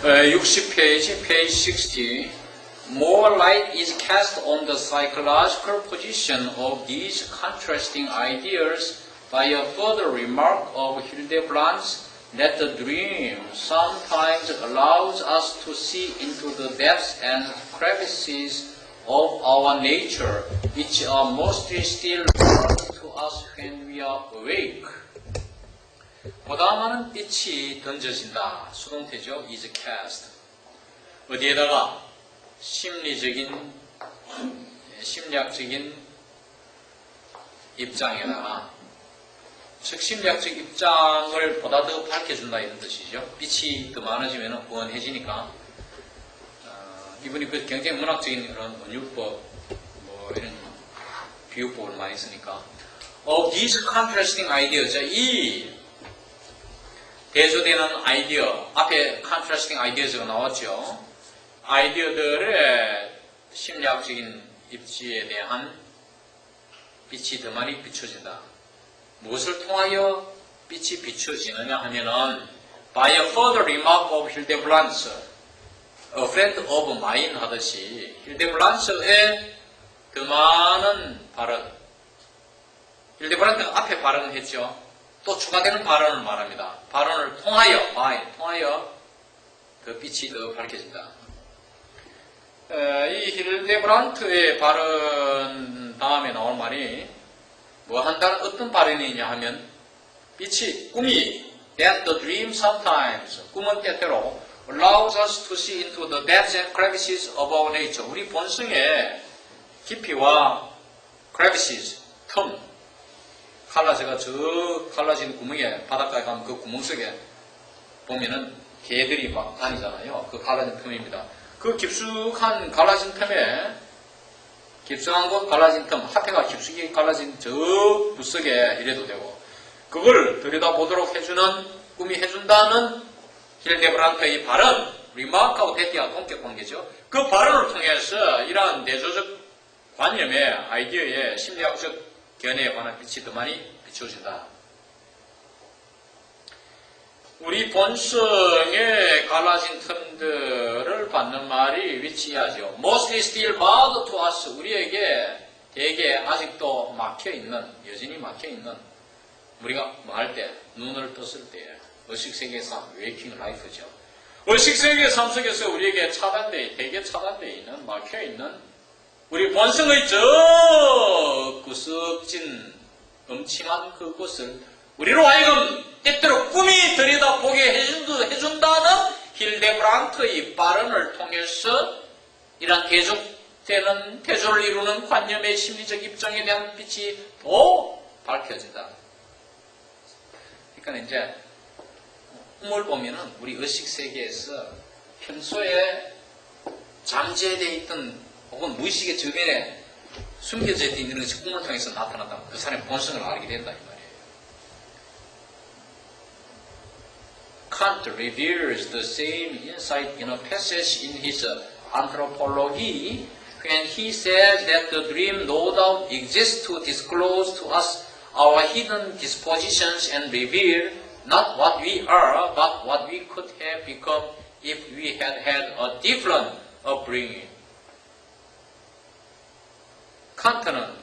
60페이지, page 60. More light is cast on the psychological position of these contrasting ideas by a further remark of Hildebrandt that the dream sometimes allows us to see into the depths and crevices of our nature, which are mostly still known to us when we are awake. 보다마는 빛이 던져진다. 수동태죠. is cast. 어디에다가? 심리학적인 입장에다가, 즉 심리학적 입장을 보다 더 밝혀준다 이런 뜻이죠. 빛이 더 많아지면 훤해지니까. 이분이 그 굉장히 문학적인 그런 은유법, 이런 비유법을 많이 쓰니까. Of these contrasting ideas, 이 대조되는 아이디어, 앞에 contrasting ideas가 나왔죠. 아이디어들의 심리학적인 입지에 대한 빛이 더 많이 비춰진다. 무엇을 통하여 빛이 비춰지느냐 하면은 by a further remark of Hildebrandt, a friend of mine 하듯이 힐데브란츠의 더 많은 발언, 힐데브란트가 앞에 발언을 했죠. 또 추가되는 발언을 말합니다. 발언을 통하여 그 빛이 더 밝혀진다. 이 힐데브란트의 발언 다음에 나올 말이 어떤 발언이냐 하면 꿈이 that the dream sometimes, 꿈은 때때로 allows us to see into the depths and crevices of our nature. 우리 본성의 깊이와 crevices, 틈, 갈라져가 저 갈라진 구멍에 바닷가에 가면 그 구멍 속에 보면은 개들이 막 다니잖아요. 그 갈라진 틈입니다. 그 깊숙한 갈라진 틈에 깊숙한 곳 갈라진 틈, 하태가 깊숙이 갈라진 저 무석에 이래도 되고 그걸 들여다보도록 해주는 꿈이 해준다는 힐데브란트의 발언, 리마크하고 대띠와 동격 관계죠. 그 발언을 통해서 이러한 대조적 관념의 아이디어의 심리학적 견해에 관한 빛이 더 많이 비춰진다. 우리 본성의 갈라진 틈들을 받는 말이 위치하죠. Mostly still bound to us. 우리에게 대개 아직도 막혀있는, 여전히 막혀있는, 우리가 할 때, 눈을 떴을 때, 의식세계의 삶, 웨이킹 라이프죠. 의식세계의 삶 속에서 우리에게 대개 차단되어 있는, 막혀있는, 우리 본성의 저 구석진, 음침한 그곳을 우리로 하여금 때때로 꿈이 들여다보게 해준다는 힐데브란트의 발언을 통해서 이러한 대조를 이루는 관념의 심리적 입장에 대한 빛이 더 밝혀진다. 그러니까 이제 꿈을 보면은 우리 의식세계에서 평소에 잠재되어 있던 혹은 무의식의 저변에 숨겨져 있는 것이 꿈을 통해서 나타난다. 그 사람의 본성을 알게 된다. Kant reveals the same insight in a passage in his Anthropology when he says that the dream no doubt exists to disclose to us our hidden dispositions and reveal not what we are but what we could have become if we had had a different upbringing. 칸트는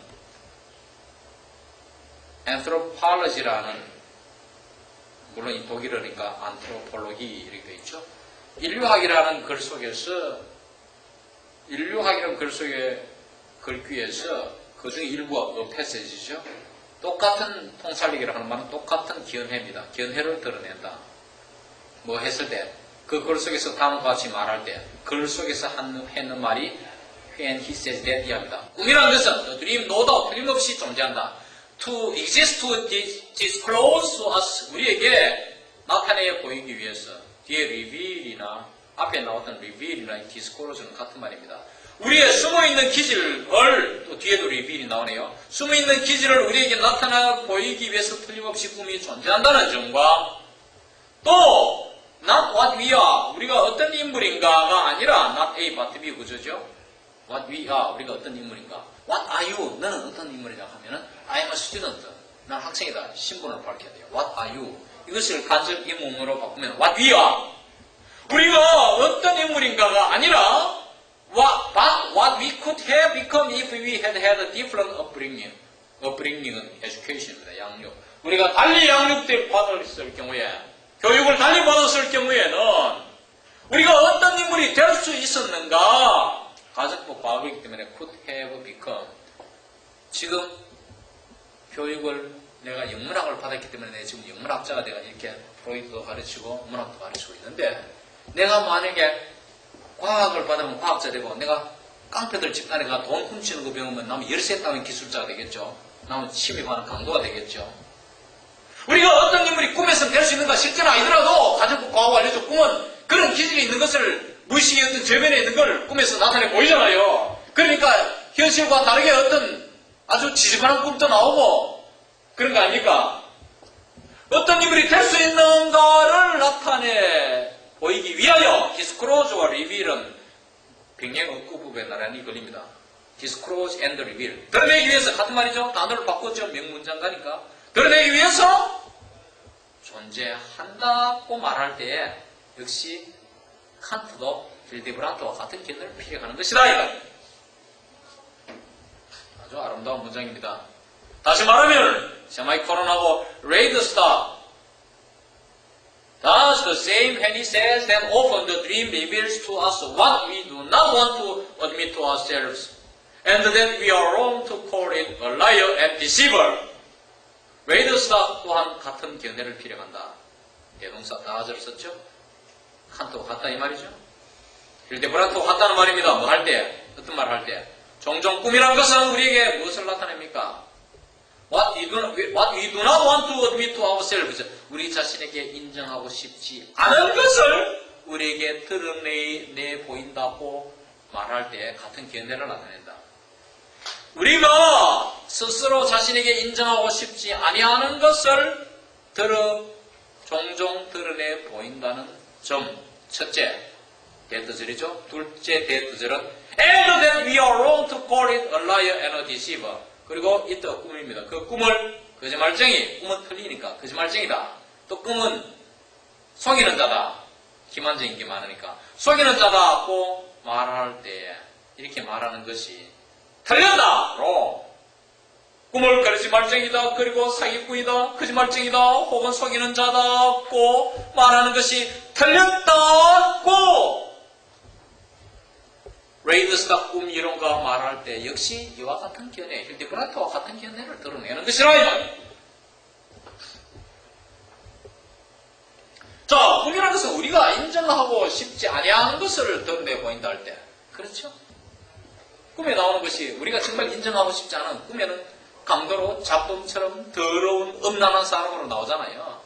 anthropology라는 물론 이 독일어니까 안트로폴로기 이렇게 되어 있죠. 인류학이라는 글 속에서 글귀에서 그 중에 일부가 패세지죠. 똑같은 통찰력이라 하는 말은 똑같은 견해입니다. 견해를 드러낸다. 뭐 했을 때 그 글 속에서 다음과 같이 말할 때 글 속에서 했는 말이 when he says that 이합니다. 꿈이라는 것은 the dream no doubt 틀림없이 존재한다. To exist to disclose to us 우리에게 나타내 보이기 위해서 뒤에 reveal이나 앞에 나왔던 reveal이나 disclose는 같은 말입니다. 우리의 숨어있는 기질을 또 뒤에도 reveal이 나오네요. 숨어있는 기질을 우리에게 나타나 보이기 위해서 틀림없이 꿈이 존재한다는 점과 또 not what we are 우리가 어떤 인물인가가 아니라 not A but B 구조죠. What we are 우리가 어떤 인물인가 What are you? 너는 어떤 인물이냐 하면은 I am a student. 난 학생이다. 신분을 밝혀야 돼요. What are you? 이것을 간접 의문으로 바꾸면 What we are. 우리가 어떤 인물인가가 아니라 what we could have become if we had had a different upbringing. upbringing은 education입니다. 양육. 우리가 달리 양육될 받았을 경우에, 교육을 달리 받았을 경우에는 우리가 어떤 인물이 될 수 있었는가? 가정법 과학이기 때문에 could have become. 지금 교육을 내가 영문학을 받았기 때문에 내가 지금 영문학자가 내가 이렇게 프로이트도 가르치고 문학도 가르치고 있는데, 내가 만약에 과학을 받으면 과학자 되고, 내가 깡패들 집단에 가 돈 훔치는 거 배우면 나면 열쇠 따는 기술자가 되겠죠. 나면 침입하는 강도가 되겠죠. 우리가 어떤 인물이 꿈에서 될 수 있는가? 실제는 아니더라도 가정법 과학을 알려줘. 꿈은 그런 기질이 있는 것을, 무의식의 어떤 저변에 있는 걸 꿈에서 나타내 보이잖아요. 그러니까 현실과 다르게 어떤 아주 지저분한 꿈도 나오고 그런 거 아닙니까? 어떤 인물이 될 수 있는가를 나타내 보이기 위하여 디스크로즈와 리빌은 병행 억구부에 나란히 걸립니다. 디스크로즈 앤드 리빌. 드러내기 위해서, 같은 말이죠. 단어를 바꿨죠. 명문장가니까. 드러내기 위해서 존재한다고 말할 때 역시 칸트도 힐데브란트와 같은 견해를 필요하는 것이다. 이거. 아주 아름다운 문장입니다. 다시 말하면 세마이콜론하고 레이드 스타. Thus the same when he says that often the dream reveals to us what we do not want to admit to ourselves, and that we are wrong to call it a liar and deceiver. 레이드 스타 또한 같은 견해를 필요한다. 대동사 다하즈를 썼죠. 칸트와 같다 이 말이죠. 힐데브란트와 같다는 말입니다. 뭐 할 때? 어떤 말 할 때? 종종 꿈이란 것은 우리에게 무엇을 나타냅니까? What we do not want to admit to ourselves. 우리 자신에게 인정하고 싶지 않은 것을 우리에게 드러내 보인다고 말할 때 같은 견해를 나타낸다. 우리가 스스로 자신에게 인정하고 싶지 아니하는 것을 종종 드러내 보인다는 점. 첫째, 대트절이죠. 둘째 대트절은 And that we are wrong to call it a liar and a deceiver. 그리고 이또 꿈입니다. 그 꿈을 거짓말쟁이, 꿈은 틀리니까 거짓말쟁이다. 또 꿈은 속이는 자다. 기만적인 게 많으니까 속이는 자다고 말할 때 이렇게 말하는 것이 틀렸다로 꿈을 거짓말쟁이다, 그리고 사기꾼이다, 거짓말쟁이다, 혹은 속이는 자다고 말하는 것이 틀렸다고 레이드스가 꿈 이론가 말할 때 역시 이와 같은 견해, 힐데브란트와 같은 견해를 드러내는 것이라 이 말이에요. 자, 꿈이라는 것은 우리가 인정하고 싶지 아니한 것을 드러내 보인다 할 때, 그렇죠? 꿈에 나오는 것이 우리가 정말 인정하고 싶지 않은, 꿈에는 강도로 잡범처럼 더러운 음란한 사람으로 나오잖아요.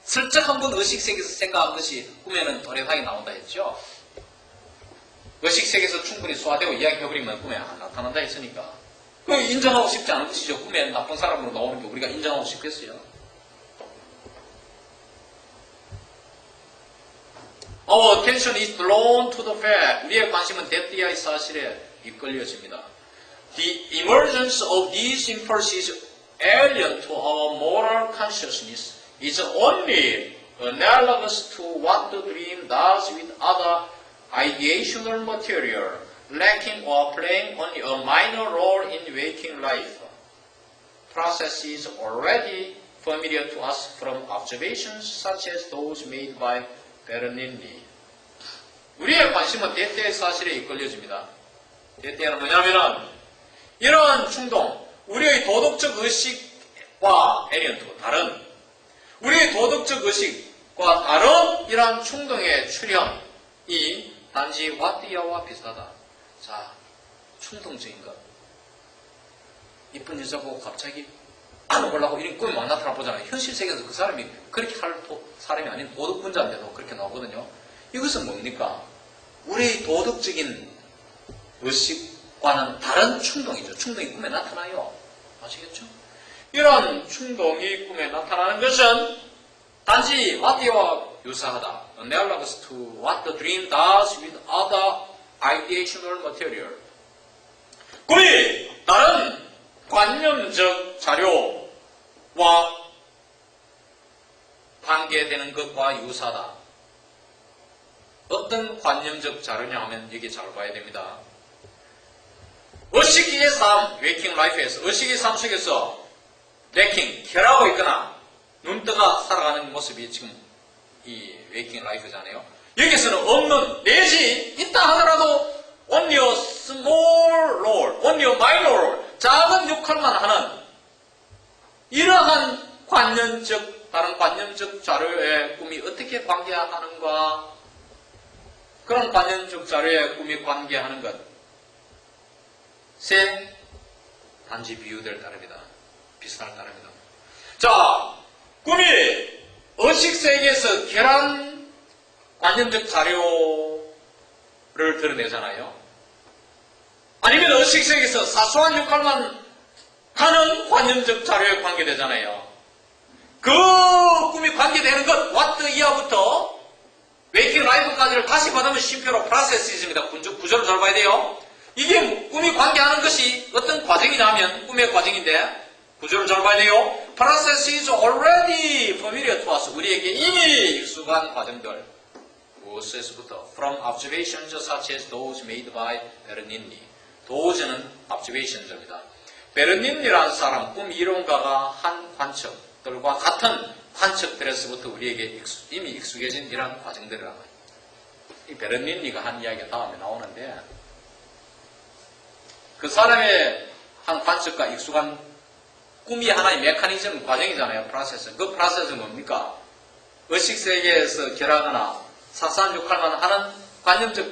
슬쩍 한번 의식세계에서 생각한 것이 꿈에는 또렷하게 나온다 했죠. 의식세계에서 충분히 소화되고 이야기해버리면 꿈에 나타난다 했으니까 그 인정하고 싶지 않은 것이죠. 꿈에 나쁜 사람으로 나오는 게 우리가 인정하고 싶겠어요. Our attention is drawn to the fact. 우리의 관심은 대띠아의 사실에 이끌려집니다. The emergence of these impulses alien to our moral consciousness is only analogous to what the dream does with other ideational material, lacking or playing only a minor role in waking life. Processes already familiar to us from observations such as those made by 베르닐리. 우리의 관심은 대때의 사실에 이끌려집니다. 대때는 뭐냐면은 이러한 충동, 우리의 도덕적 의식과 에리언트고 다른, 우리의 도덕적 의식과 다른 이러한 충동의 출현이 단지 와띠아와 비슷하다. 자, 충동적인 것. 이쁜 여자 보고 갑자기 안아보려고 이런 꿈이 막 나타나 보잖아요. 현실 세계에서 그 사람이 그렇게 할 사람이 아닌 도덕분자인데도 그렇게 나오거든요. 이것은 뭡니까? 우리의 도덕적인 의식과는 다른 충동이죠. 충동이 꿈에 나타나요. 아시겠죠? 이런 충동이 꿈에 나타나는 것은 단지 와띠와 유사하다. Analogous to what the dream does with other ideational material. 꿈이 다른 관념적 자료와 관계되는 것과 유사하다. 어떤 관념적 자료냐 하면 여기 잘 봐야 됩니다. 의식의 삶, 웨이킹 라이프에서, 의식의 삶 속에서 웨이킹, 결하고 있거나 눈 떠가 살아가는 모습이 지금 이 웨이킹 라이프잖아요. 여기서는 없는, 내지 있다 하더라도 only a small role, only a minor role, 작은 역할만 하는 이러한 관념적, 다른 관념적 자료의 꿈이 어떻게 관계하는가, 그런 관념적 자료의 꿈이 관계하는 것, 세 단지 비유될 따릅니다. 비슷할 따릅니다. 자, 꿈이 의식세계에서 결한 관념적 자료를 드러내잖아요. 아니면 의식세계에서 사소한 역할만 하는 관념적 자료에 관계되잖아요. 그 꿈이 관계되는 것, what 이하부터 웨이킹 라이프까지를 다시 받으면 쉼표로 프로세스입니다. 구조를 잘 봐야 돼요. 이게 꿈이 관계하는 것이 어떤 과정이냐 하면 꿈의 과정인데 구조를 잘 봐야 돼요. Process is already familiar to us. 우리에게 이미 익숙한 과정들. 무엇에서부터? From observations such as those made by 베르니니. 도저는 observations입니다. 베르니니라는 사람, 꿈 이론가가 한 관측들과 같은 관측들에서부터 우리에게 이미 익숙해진 이러한 과정들이라고 해요. 이 베르니니가 한 이야기가 다음에 나오는데 그 사람의 한 관측과 익숙한 꿈이 하나의 메커니즘 과정이잖아요. 프로세스. 그 프로세스는 뭡니까? 의식세계에서 결하거나 사소한 역할만 하는 관념적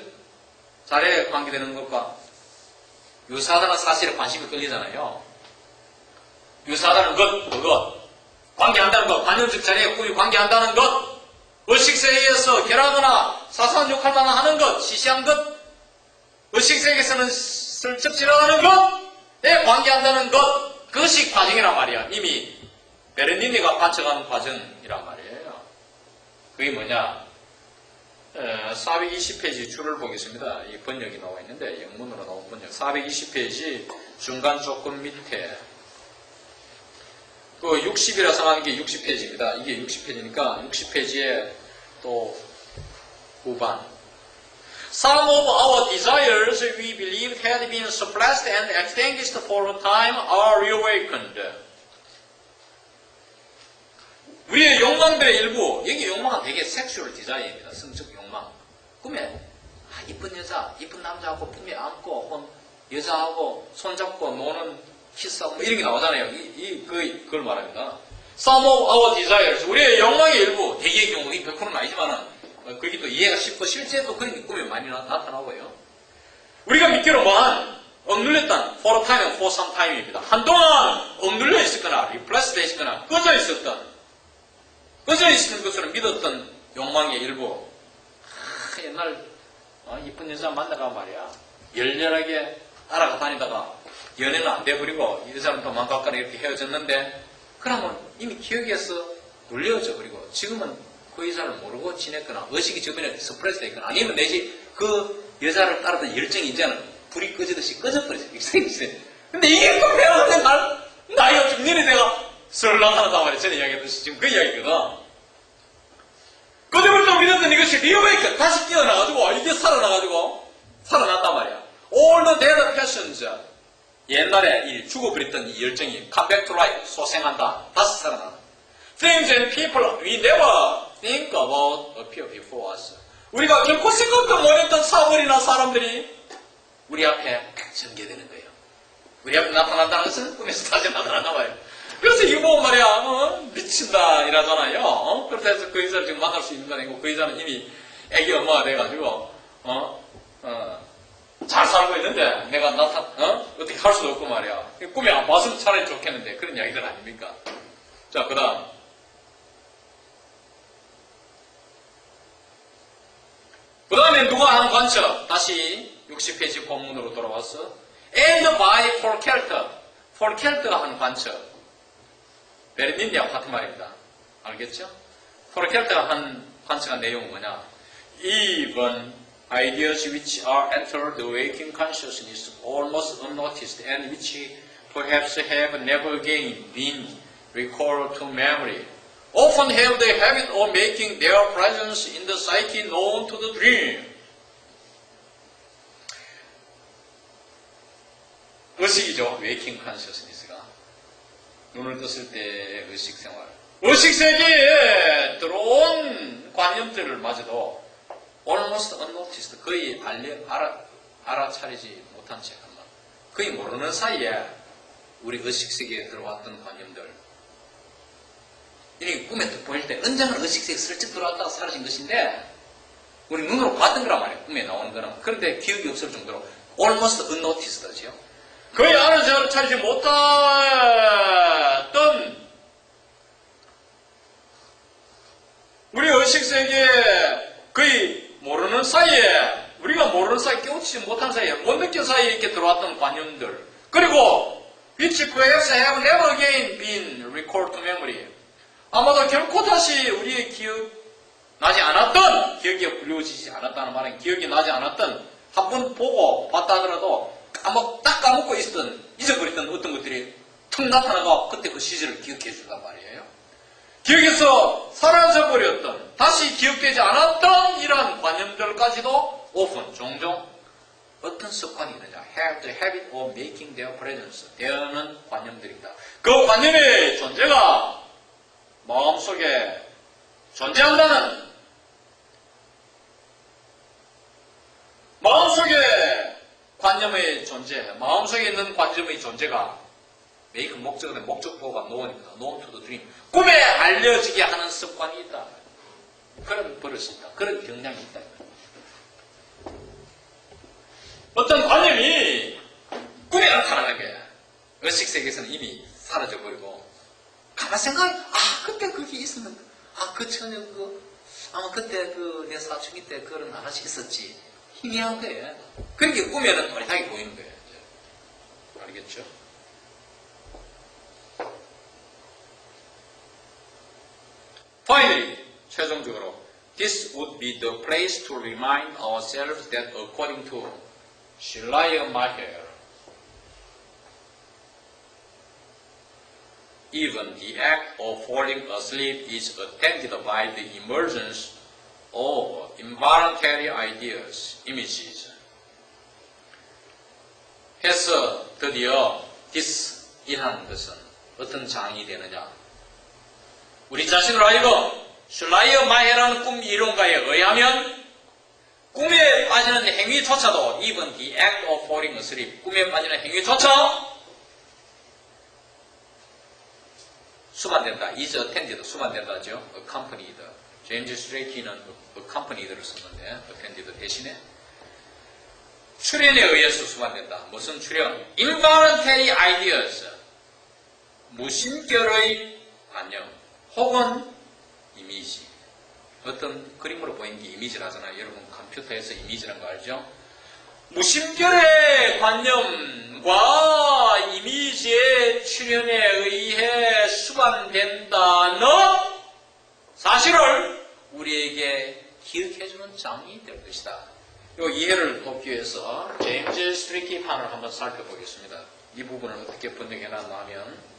자료에 관계되는 것과 유사하다는 사실에 관심이 끌리잖아요. 유사하다는 것, 그것. 관계한다는 것, 관념적 자료에 꿈이 관계한다는 것, 의식세계에서 결하거나 사소한 역할만 하는 것, 시시한 것, 의식세계에서는 슬쩍 지나가는 것에 관계한다는 것, 그것이 과정이란 말이야. 이미 베르니니가 관측한 과정이란 말이에요. 그게 뭐냐? 420페이지 줄을 보겠습니다. 이 번역이 나와 있는데 영문으로 나온 번역 420페이지 중간 조금 밑에 그 60이라 생각하는 게 60페이지입니다. 이게 60페이지니까 60페이지에 또 후반 Some of our desires we believed had been suppressed and extinguished for a time are reawakened. 우리의 욕망들의 일부, 여기 욕망은 되게 섹슈얼 디자인입니다. 성적 욕망. 꿈에 이쁜 여자, 이쁜 남자하고 품에 안고 혹은 여자하고 손잡고 노는 키스하고 뭐 이런 게 나오잖아요. 그걸 말합니다. Some of our desires, 우리의 욕망의 일부, 대개의 경우, 100%는 아니지만은 그게 또 이해가 쉽고 실제로 그런 게 꿈에 많이 나타나고요. 우리가 믿기로 뭐한 억눌렸던 for a time and for some time입니다. 한동안 억눌려 있었거나 repressed 되어 있었거나 꺼져 있었던 것으로 믿었던 욕망의 일부. 옛날 이쁜 여자 만나가 말이야. 열렬하게 따라가 다니다가 연애는 안 돼버리고 여자는 또 망각가나 이렇게 헤어졌는데 그러면 이미 기억에서 눌려져 버리고 지금은 그 여자를 모르고 지냈거나 의식이 주변에 스프레스 되어 있거나 아니면 내지 그 여자를 따르던 열정이 이제는 불이 꺼지듯이 꺼져버렸어요. 근데 이게 꼭 내가 그때 나이 없이 니네 내가 설렁하다 말이야. 전에 이야기했듯이 지금 그 이야기거든. 꺼져버렸다고 믿었던 이것이 리어웨이크 다시 깨어나가지고 이게 살아났단 말이야. All the dead passions 옛날에 죽어버렸던 이 열정이 come back to life 소생한다. 다시 살아난다. Things and people we never think about appear before us. 우리가 결코 생각도 못했던 사물이나 사람들이 우리 앞에 전개되는 거예요. 우리 앞에 나타난다는 것은 꿈에서 다시 나타나나 봐요. 그래서 이거 보고 말이야, 미친다 이러잖아요. 그래서 그 여자를 지금 만날 수 있는 건 아니고 그 여자는 이미 애기 엄마가 돼가지고 잘 살고 있는데 내가 어떻게 할 수도 없고 말이야. 꿈에 안 봤으면 차라리 좋겠는데 그런 이야기들 아닙니까? 자, 그 다음 그 다음에 누가 한 관측 다시 60페이지 본문으로 돌아왔어. And by 폴켈트가 한 관측 베르니니하고 같은 말입니다. 알겠죠? 폴켈트가 한 관측한 내용은 뭐냐? Even ideas which are entered the waking consciousness almost unnoticed and which perhaps have never again been recalled to memory often have the habit of making their presence in the psyche known to the dream. 의식이죠. waking consciousness가. 눈을 떴을 때의 의식 생활. 의식 세계에 들어온 관념들을 마저도 almost unnoticed, 거의 알아차리지 못한 채 거의 모르는 사이에 우리 의식 세계에 들어왔던 관념들. 이렇게 꿈에 딱 보일 때 언젠가 의식 세계에 슬쩍 들어왔다가 사라진 것인데 우리 눈으로 봤던 거란 말이에요. 꿈에 나오는 거는. 그런데 기억이 없을 정도로 almost unnoticed죠. 거의 알아차리지 못했던 우리 의식 세계에 거의 모르는 사이에, 우리가 모르는 사이에, 깨우치지 못한 사이에, 못 느낀 사이에 이렇게 들어왔던 관념들. 그리고 which perhaps have never again been recalled to memory. 아마도 결코 다시 우리의 기억 나지 않았던, 기억이 불려지지 않았다는 말은 기억이 나지 않았던, 한 번 보고 봤다 하더라도 딱 까먹고 있었던, 잊어버렸던 어떤 것들이 툭 나타나고 그때 그 시절을 기억해 준단 말이에요. 기억에서 사라져버렸던, 다시 기억되지 않았던 이러한 관념들까지도 often, 종종 어떤 습관이 있느냐, have the habit of making their presence, 되어는 관념들입니다. 그 관념의 존재가 마음속에 존재한다는, 마음속에 관념의 존재, 마음속에 있는 관념의 존재가 make 목적은 목적보가 known입니다. known to the dream. 꿈에 알려지게 하는 습관이 있다. 그런 버릇이 있다. 그런 경향이 있다. 어떤 관념이 꿈에 나타나게 의식 세계에서는 이미 사라져버리고 가만 생각해, 그때 그게 있었는데, 그 처녀 아마 그때 내 사춘기 때 그런 아가씨 있었지. 희미한 거예요. 그렇게 꿈에는 또렷하게 보이는 거예요. 알겠죠? Finally, 최종적으로, this would be the place to remind ourselves that according to Schleiermacher, even the act of falling asleep is attended by the emergence of involuntary ideas, images. 해서 드디어 this이라는 것은 어떤 장이 되느냐? 우리 자신을 알고 슐라이어마헤라는 꿈 이론가에 의하면 꿈에 빠지는 행위조차도 even the act of falling asleep, 꿈에 빠지는 행위조차 수반된다. is attended, 수반된다죠. accompanied. 제임스 스트레이키는 accompanied를 썼는데 attended 대신에 출현에 의해서 수반된다. 무슨 출현? involuntary ideas, 무심결의 관념 혹은 이미지. 어떤 그림으로 보이는 게 이미지를 하잖아요. 여러분 컴퓨터에서 이미지라는 거 알죠? 무심결의 관념과 이미지의 출현에 의해 수반된다는 사실을 우리에게 기억해주는 장이 될 것이다. 이 이해를 돕기 위해서 제임스 스트레이키 판을 한번 살펴보겠습니다. 이 부분을 어떻게 번역해놨나 하면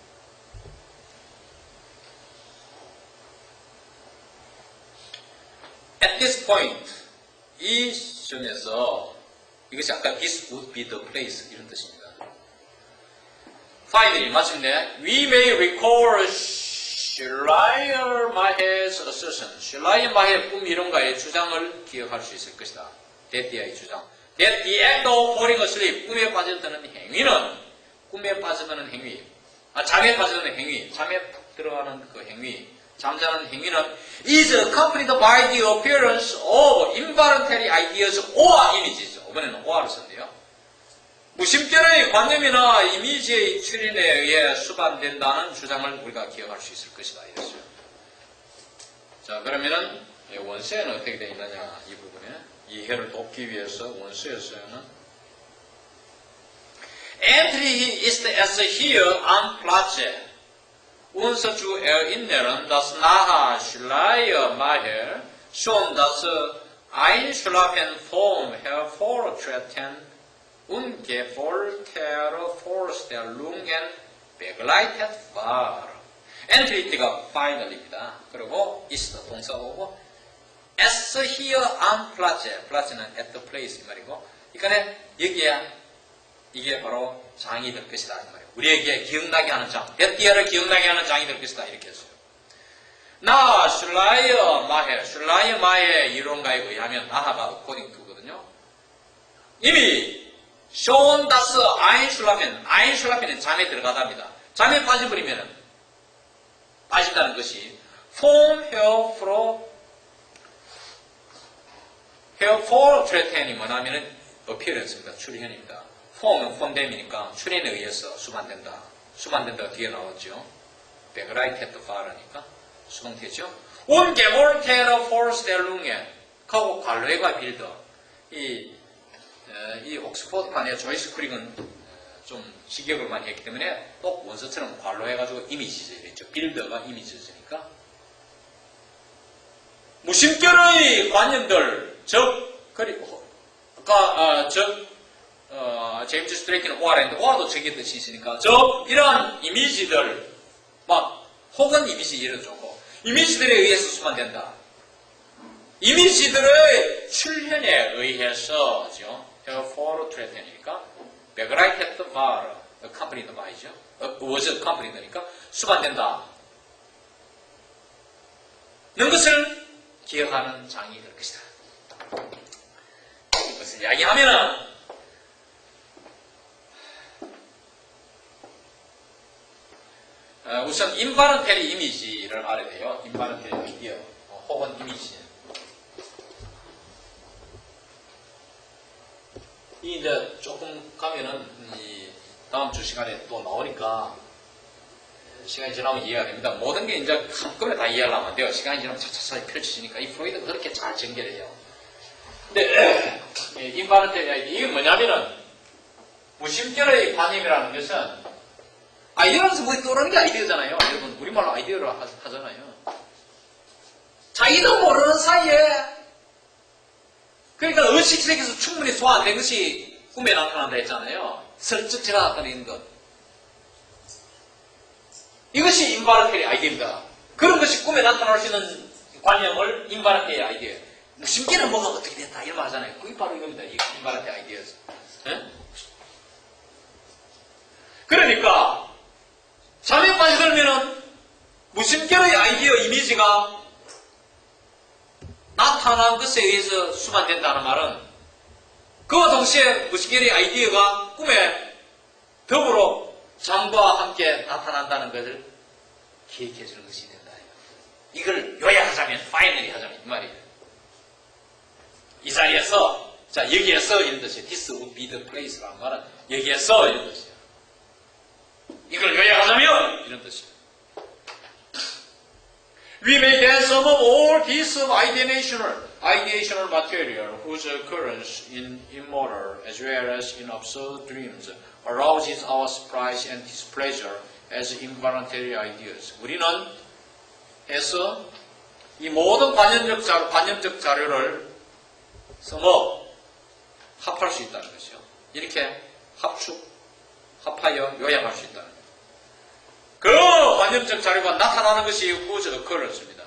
At this point, 이 시점에서 이것이 아까 this would be the place 이런 뜻입니다. Finally, 마침내 we may recall 슐라이어마헤's assertion, 슐라이어마헤 꿈 이론가의 주장을 기억할 수 있을 것이다. 데티아의 주장. That the act of falling asleep, 꿈에 빠져드는 행위는, 꿈에 빠져드는 행위, 잠에 빠져드는 행위, 잠에 들어가는 그 행위, 잠자는 행위는 is accompanied by the appearance of involuntary ideas or images. 이번에는 or를 썼네요. 무심결의 관념이나 이미지의 출현에 의해 수반된다는 주장을 우리가 기억할 수 있을 것이다. 이랬어요. 자, 그러면은 원서에는 어떻게 되어 있느냐, 이 부분에 이해를 돕기 위해서 원서에서는 Entry ist es hier am Platze. Unser zu erinnern, dass nach Schleiermacher schon das Einschlafen vom hervortretenden ungewollte Vorstellungen begleitet war. 엔트리티가 final입니다. 그리고 is 동사고 as here on plaza, plaza는 at the place 이 말이고, 그러니까 여기에 이게 바로 장이 될 것이다 이 말이에요. 우리에게 기억나게 하는 장, 뱃디어를 기억나게 하는 장이 될 것이다 이렇게 했어요. 나 슐라이어 마해, 슐라이어 마해 이론가에 의하면 나하가 according to거든요. 이미 쇼온 다스 아인슐라펜은 잠에 들어가답니다. 잠에 빠져버리면 빠진다는 것이 form here for threaten이 뭐냐면은 appearance입니다. 출현입니다. form은 form됨이니까 출현에 의해서 수반된다. 수반된다가 뒤에 나왔죠. 백라이트 했다 파라니까 수동태죠. 온 개몰 테러 포스 델룽에 하고 관로해가 빌더 이 옥스포드판의 조이스 크릭은 좀 직역을 많이 했기 때문에 꼭 원서처럼 관로해가지고 이미지를 했죠. 빌더가 이미지니까. 무심결의 관념들, 제임스 스트레이키는 오아라인데, 오아도 저기 뜻이 있으니까, 이러한 이미지들, 혹은 이미지 예를 들고, 이미지들에 의해서 수반된다. 이미지들의 출현에 의해서, for threaten이니까, 백라이트 했던 바르, 컴퍼니도 말이죠. was 컴퍼니니까 수반된다. 는 것을 기억하는 장이 될 것이다. 이것을 이야기하면은, 우선 인바런테리 이미지를 알아야 돼요. 인바런테리 아이디어 혹은 이미지. 이 이제 조금 가면은 이 다음 주 시간에 또 나오니까 시간이 지나면 이해가 됩니다. 모든 게 이제 한꺼번에 다 이해하려면 안 돼요. 시간이 지나면 차차차히 펼쳐지니까 이 프로이드가 그렇게 잘 전개돼요. 근데 인바런테리 아이디어 이게 뭐냐면은 무심결의 관념이라는 것은 아이디어라서 뭐에 떠오르는 게 아이디어잖아요. 여러분, 우리말로 아이디어를 하잖아요. 자기도 모르는 사이에, 그러니까 의식 세계에서 충분히 소화 안 된 것이 꿈에 나타난다 했잖아요. 슬쩍 제가 나타내는 것. 이것이 인바런테리 아이디어입니다. 그런 것이 꿈에 나타날 수 있는 관념을 인바런테리 아이디어. 무심결은 뭐가 어떻게 됐다 이런 말 하잖아요. 그게 바로 이겁니다. 인바런테리 아이디어. 그러니까 잠에 빠져들면은 무심결의 아이디어 이미지가 나타난 것에 의해서 수반된다는 말은 그와 동시에 무심결의 아이디어가 꿈에 더불어 잠과 함께 나타난다는 것을 기억해 주는 것이 된다. 이걸 요약하자면, 파이널리 하자면 이 말이에요. 이 자리에서, 자, 여기에서 이런 뜻이에요. This would be the place라는 말은 여기에서 이런 뜻이에요. 이걸 요약하자면 이런 뜻이에요. We may then sum up all piece of ideational material whose occurrence in immortal as well as in absurd dreams arouses our surprise and displeasure as involuntary ideas. 우리는 해서 이 모든 관념적 자료를 합할 수 있다는 것이요. 이렇게 합하여 요약할 수 있다는 거예요. 그 관념적 자료가 나타나는 것이 whose occurrence입니다.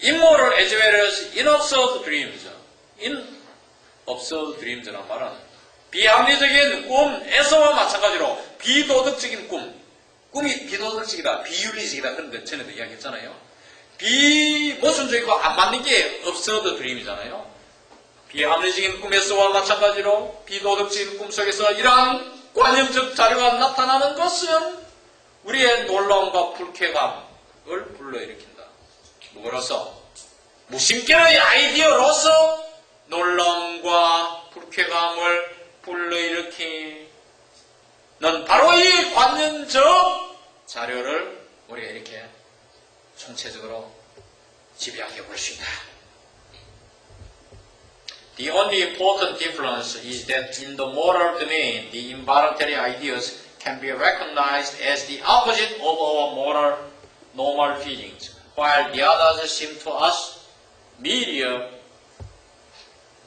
Immoral as well as in absurd dreams. in absurd dreams란 말은 비합리적인 꿈에서와 마찬가지로 비도덕적인 꿈이 비도덕적이다, 비윤리적이다 그런 거 전에도 이야기했잖아요. 비모순적이고 안 맞는 게 absurd dream이잖아요. 비합리적인 꿈에서와 마찬가지로 비도덕적인 꿈 속에서 이러한 관념적 자료가 나타나는 것은 우리의 놀라움과 불쾌감을 불러일으킨다. 뭐로서? 무심결의 아이디어로서 놀라움과 불쾌감을 불러일으키는 바로 이 관념적 자료를 우리가 이렇게 총체적으로 집약해 볼 수 있다. The only important difference is that in the moral domain, the involuntary ideas can be recognized as the opposite of our moral normal feelings, while the others seem to us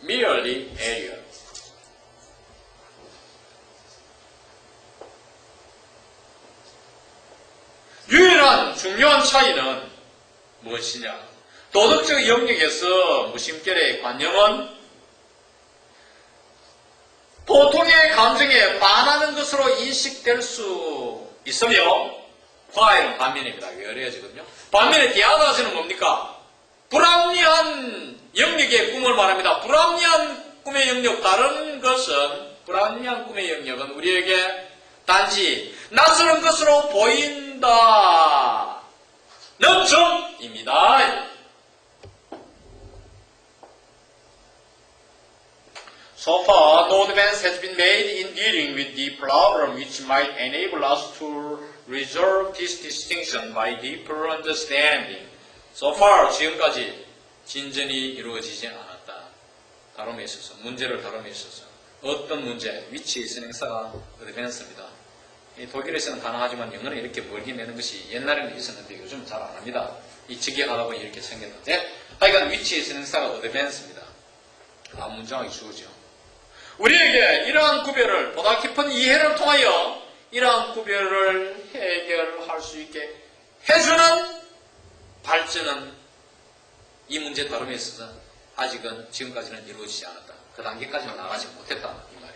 merely alien. 유일한 중요한 차이는 무엇이냐? 도덕적 영역에서 무심결의 관념은 보통의 감정에 반하는 것으로 인식될 수 있으며 화해는 반면입니다. 외래어지거든요. 반면에 디아다스는 뭡니까? 불합리한 영역의 꿈을 말합니다. 불합리한 꿈의 영역, 다른 것은 불합리한 꿈의 영역은 우리에게 단지 낯설은 것으로 보인다 는 점입니다. So far, no advance has been made in dealing with the problem which might enable us to resolve this distinction by deeper understanding. So far, 지금까지 진전이 이루어지지 않았다. 다룸에 있어서, 문제를 다룸에 있어서. 어떤 문제, 위치에 있는 행사가 advance입니다. 독일에서는 가능하지만 영어는 이렇게 멀게 내는 것이 옛날에는 있었는데 요즘 잘 안 합니다. 이 직역하다 보니 이렇게 생겼는데 하여간 위치에 있는 행사가 advance입니다. 다음 문장이 주어져. 우리에게 이러한 구별을 보다 깊은 이해를 통하여 이러한 구별을 해결할 수 있게 해주는 발전은 이 문제 다룸에 있어서 아직은 지금까지는 이루어지지 않았다. 그 단계까지는 나가지 못했다. 이 말이에요.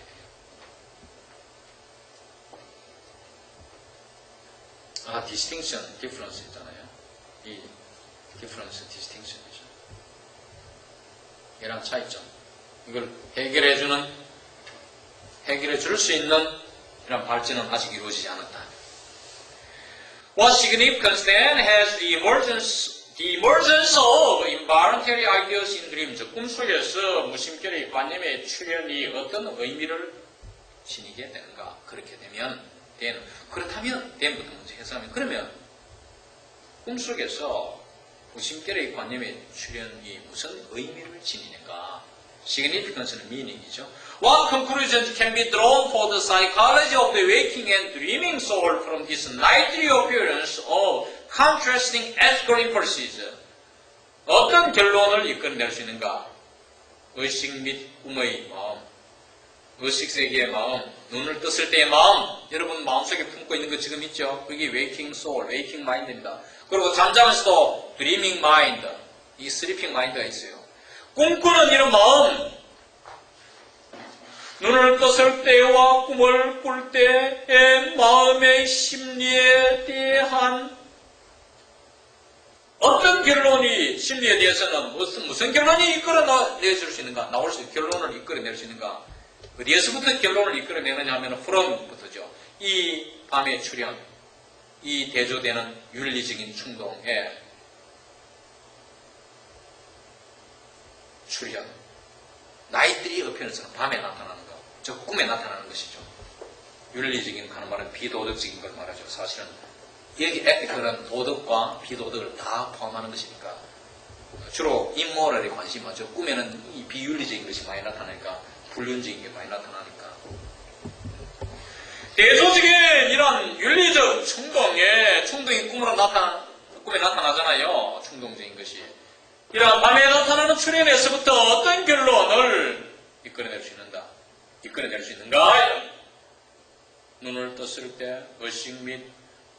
distinction, difference 있잖아요. 이 difference, distinction이죠. 얘랑 차이점. 이걸 해결해 줄 수 있는 이런 발전은 아직 이루어지지 않았다. What significance then has the emergence of involuntary ideas in dreams? 꿈속에서 무심결의 관념의 출현이 어떤 의미를 지니게 되는가? 그렇게 되면, 그렇다면, 부터 먼저 해석하면, 그러면 꿈속에서 무심결의 관념의 출현이 무슨 의미를 지니는가? significance는 meaning이죠. What conclusions can be drawn for the psychology of the waking and dreaming soul from this nightly appearance of contrasting ethical impulses? 어떤 결론을 이끌어낼 수 있는가? 의식 및 꿈의 마음, 의식세계의 마음, 눈을 떴을 때의 마음, 여러분 마음속에 품고 있는 거 지금 있죠? 그게 waking soul, waking mind입니다. 그리고 잠자면서도 dreaming mind, 이 sleeping mind가 있어요. 꿈꾸는 이런 마음, 눈을 떴을 때와 꿈을 꿀 때의 마음의 심리에 대한 어떤 결론이, 심리에 대해서는 무슨 결론이 이끌어낼 수 있는가? 결론을 이끌어낼 수 있는가? 어디에서부터 결론을 이끌어내느냐 하면 from부터죠. 이 밤의 출현, 이 대조되는 윤리적인 충동의 출현. 나이트리 어피어런스는 밤에 나타나는 것, 즉 꿈에 나타나는 것이죠. 윤리적인 하는 말은 비도덕적인 걸 말하죠. 사실은 여기 에티컬은 도덕과 비도덕을 다 포함하는 것이니까 주로 인모럴에 관심이 많죠. 꿈에는 이 비윤리적인 것이 많이 나타나니까, 불륜적인 게 많이 나타나니까. 대조적인 이런 윤리적 충동이 꿈에 나타나잖아요. 충동적인 것이. 이런 밤에 나타나는 출현에서부터 어떤 결론을 이끌어낼 수 있는가? 눈을 떴을 때 의식 및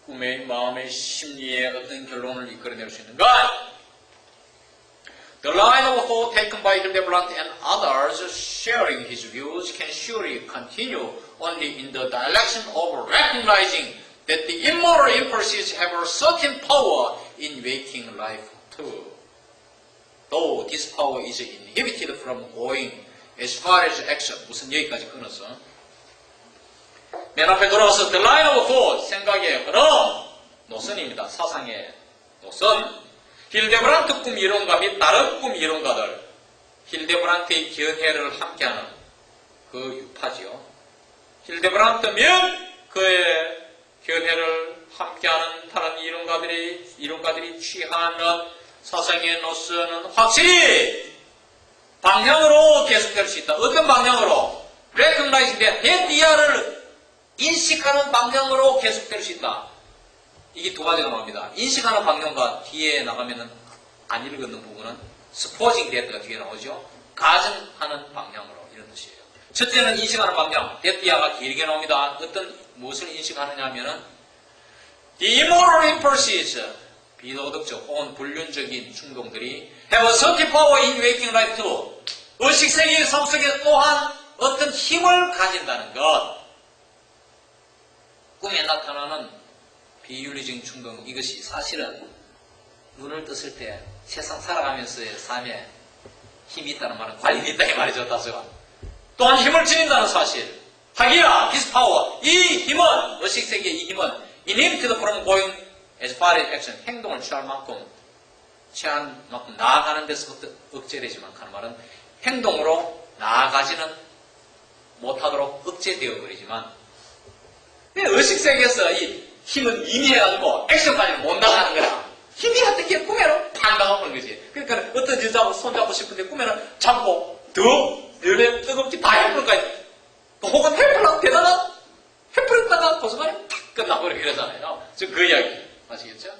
꿈의 마음의 심리에 어떤 결론을 이끌어낼 수 있는가? The line of thought taken by Hildebrandt and others sharing his views can surely continue only in the direction of recognizing that the immoral impulses have a certain power in waking life too. Though this power is inhibited from going as far as action. 무슨 여기까지 끊어서. 맨 앞에 돌아와서 the line of thought, 생각의 흐름, 노선입니다. 사상의 노선. 힐데브란트 꿈 이론가 및 다른 꿈 이론가들, 힐데브란트의 견해를 함께하는 그 유파지요. 힐데브란트면 그의 견해를 함께하는 다른 이론가들이 취하는 사상의 노선은 확실히 방향으로 계속될 수 있다. 어떤 방향으로? recognizing that 헤디아를 인식하는 방향으로 계속될 수 있다. 이게 두 가지가 나옵니다. 인식하는 방향과 뒤에 나가면은 안 읽었는 부분은 supposing that가 뒤에 나오죠. 가정하는 방향으로, 이런 뜻이에요. 첫째는 인식하는 방향, that가 길게 나옵니다. 무엇을 인식하느냐 하면은 The immoral impulses, 비도덕적 혹은 불륜적인 충동들이 have a certain power in waking life too. 의식세계의 삶 속에 또한 어떤 힘을 가진다는 것. 꿈에 나타나는 비윤리적인 충동, 이것이 사실은 눈을 떴을 때 세상 살아가면서의 삶에 힘이 있다는 말은 관련이 있다 이 말이죠. 다소가. 또한 힘을 지닌다는 사실. 하기야, this power, 이 힘은, 의식세계의 이 힘은 inhibited from going as far as action, 행동을 취할 만큼 나아가는 데서부터 억제되지만 하는 말은 행동으로 나아가지는 못하도록 억제되어 버리지만 의식세계에서 이 힘은 미미해가지고 액션까지는 못 나가는 거야. 힘이 어떻게 꿈에는 팍 나가버리는 거지. 그러니까 어떤 여자하고 손잡고 싶은데 꿈에는 잡고 더 열에 뜨겁게 다 해버릴까. 혹은 해버려 대단한 해버렸다가 도서관에 탁 끝나버리고 이러잖아요. 지금 그 이야기 아시겠죠?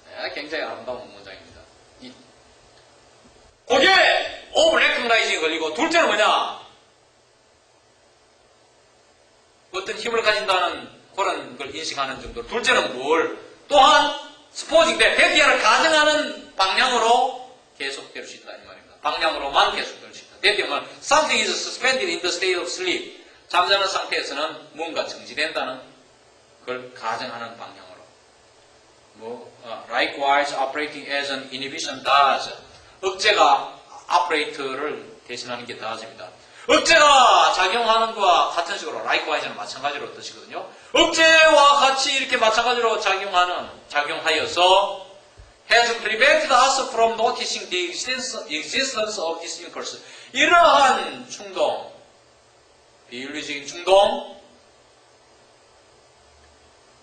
네, 굉장히 아름다운 문장입니다. 그게 오버레크라이징이 걸리고 둘째는 뭐냐? 어떤 힘을 가진다는 그런 걸 인식하는 정도로 둘째는 뭘? 또한 스포징 때 대피아를 가정하는 방향으로 계속될 수 있다 이 말입니다. 방향으로만 계속될 수 있다. 대피아는 something is suspended in the state of sleep. 잠자는 상태에서는 무언가 정지된다는 걸 가정하는 방향으로. Likewise, operating as an inhibition does. 억제가 operate를 대신하는 게 does입니다. 억제가 작용하는 것과 같은 식으로 likewise는 마찬가지로 뜻이거든요. 억제와 같이 이렇게 마찬가지로 작용하여서 has prevented us from noticing the existence of this impulse. 이러한 충동, 비윤리적인 충동,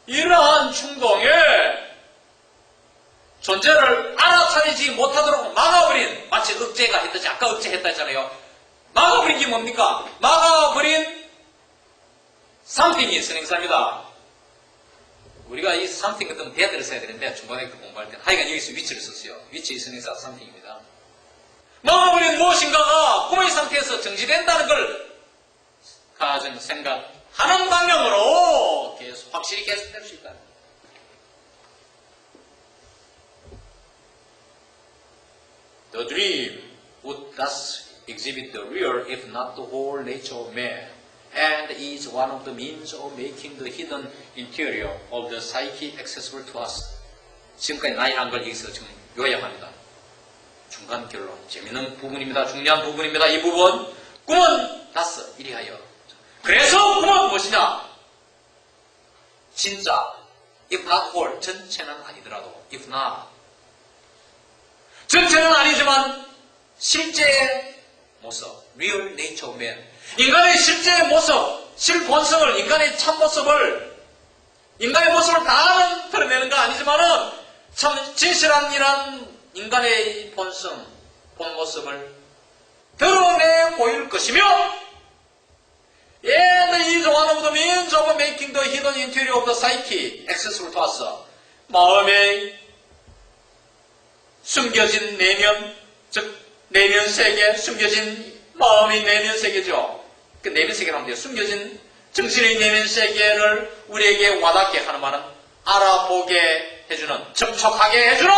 이러한 충동의 존재를 알아차리지 못하도록 막아버린, 마치 억제가 했듯이, 아까 억제했다 했잖아요. 막아버린 게 뭡니까? 막아버린 something이 있는 행사입니다. 우리가 이 something 같은 대들을 써야 되는데 중고등학교 공부할 때는 하여간 여기서 위치를 썼어요. 위치 있는 행사 something입니다. 막아버린 무엇인가가 꿈의 상태에서 정지된다는 걸 가정 생각하는 방향으로 계속 확실히 계속될 수 있다. The dream would thus exhibit the real, if not the whole nature of man, and is one of the means of making the hidden interior of the psyche accessible to us. 지금까지 나이 한 걸 여기서 지금 요약합니다. 중간 결론. 재밌는 부분입니다. 중요한 부분입니다. 이 부분. 꿈은 다스 이리하여. 그래서 꿈은 무엇이냐? 진짜, if not whole, 전체는 아니더라도, if not. 전체는 아니지만, 실제의 모습, real nature of man. 인간의 실제의 모습, 실본성을, 인간의 참모습을, 인간의 모습을 다 드러내는 거 아니지만은, 참 진실한 이란 인간의 본성, 본모습을 드러내 보일 것이며, And is one of the means of making the hidden interior of the psyche accessible to us. 마음의 숨겨진 내면, 즉 내면 세계, 숨겨진 마음의 내면 세계죠. 그 내면 세계라고 하면 돼요. 숨겨진 정신의 내면 세계를 우리에게 와닿게 하는 말은 알아보게 해주는, 접촉하게 해주는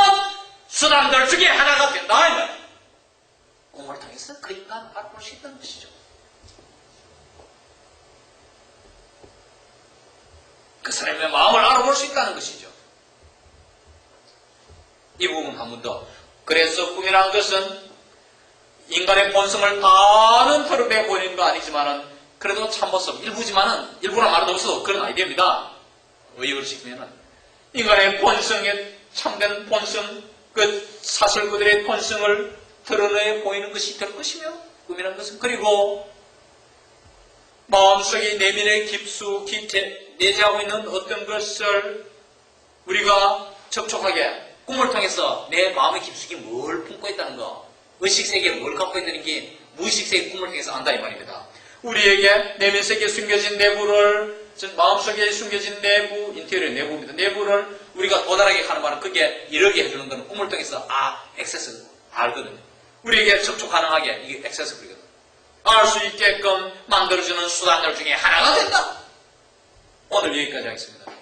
수단들 중에 하나가 된다. 이 말. 꿈을 통해서 그 인간을 알아볼 수 있다는 것이죠. 그 사람의 마음을 알아볼 수 있다는 것이죠. 이 부분 한 번 더. 그래서 꿈이라는 것은 인간의 본성을 다는 드러내 보이는 거 아니지만은 그래도 참모습 일부지만은 일부나 말은 없어도 그런 아이디어입니다. 의역을 시키면은 인간의 본성에 참된 본성, 그 사실 그들의 본성을 드러내 보이는 것이 될 것이며 꿈이라는 것은 그리고 마음속의 내면에 깊숙이 내재하고 있는 어떤 것을 우리가 접촉하게 꿈을 통해서 내 마음의 깊숙이 뭘 품고 있다는 거, 의식세계에 뭘 갖고 있다는 게 무의식세계 꿈을 통해서 안다 이 말입니다. 우리에게 내면세계에 숨겨진 내부를, 즉 마음속에 숨겨진 내부, 인테리어 내부입니다. 내부를 우리가 도달하게 하는 말은 그게 이르게 해주는 것은 꿈을 통해서 액세스 알거든요. 우리에게 접촉 가능하게 이게 액세스블이거든요. 알 수 있게끔 만들어주는 수단들 중에 하나가 된다. 오늘 여기까지 하겠습니다.